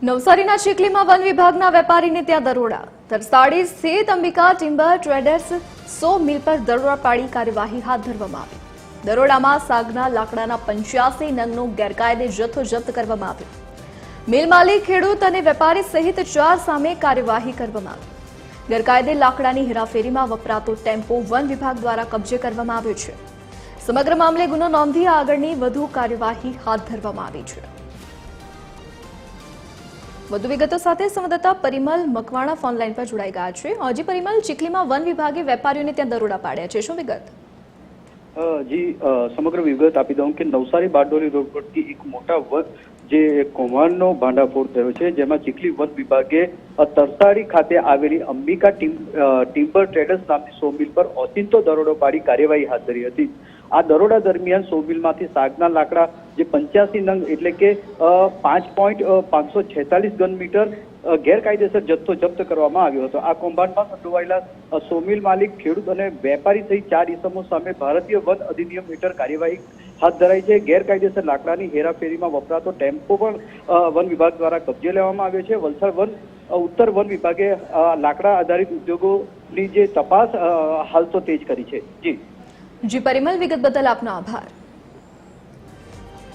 નવસારીના ચીખલીમાં વન વિભાગના વેપારીને ત્યાં દરોડા. તરસાડી સ્થિત અંબિકા ટિમ્બર ટ્રેડર્સ 100 મિલ પર દરોડા પાડી કાર્યવાહી હાથ ધરવામાં આવી. દરોડામાં સાગના લાકડાના 85 નંગનો ગેરકાયદે જથ્થો જપ્ત કરવામાં આવ્યો. મિલ માલિક, ખેડૂત અને વેપારી સહિત 4 સામે કાર્યવાહી કરવામાં આવી. ગેરકાયદે લાકડાની હેરાફેરીમાં વપરાતો ટેમ્પો વન વિભાગ દ્વારા કબજે કરવામાં આવ્યો છે. સમગ્ર મામલે ગુનો નોંધી આગળની વધુ કાર્યવાહી હાથ ધરવામાં આવી છે. વધુ વિગતો સાથે સંવાદદાતા પરિમલ મકવાણા ફોનલાઈન પર જોડાઈ ગયા છે. હજી પરિમલ, ચીખલીમાં વન વિભાગે વેપારીઓને ત્યાં દરોડા પાડ્યા છે, શું વિગત? જી, સમગ્ર વિગત આપી દઉં કે નવસારી બારડોલી રોડ પરથી એક મોટા વન જે કૌભાંડનો ભાંડાફોડ થયો છે, જેમાં ચીખલી વન વિભાગે તરસાડી ખાતે આવેલી અંબિકા ટિમ્બર ટ્રેડર્સ નામની 100 મિલ પર ઓચિંતો દરોડો પાડી કાર્યવાહી હાથ ધરી હતી. આ દરોડા દરમિયાન 100 મિલમાંથી સાગના લાકડા જે 85 નંગ એટલે કે 5.546 ઘન મીટર ગેરકાયદેસર જથ્થો જપ્ત કરવામાં આવ્યો હતો. આ કૌભાંડમાં સંડોવાયેલા 100 મિલ માલિક, ખેડૂત અને વેપારી સહિત 4 ઇસમો સામે ભારતીય વન અધિનિયમ હેઠળ કાર્યવાહી હાથ ધરાઈ છે. ગેરકાયદેસર લાકડાની હેરાફેરીમાં વપરાતો ટેમ્પો પણ વન વિભાગ દ્વારા કબજે લેવામાં આવ્યો છે. વલસાડ ઉત્તર વન વિભાગે લાકડા આધારિત ઉદ્યોગોની જે તપાસ હાલ તો તેજ કરી છે. જી પરિમલ, વિગત બદલ આપનો આભાર.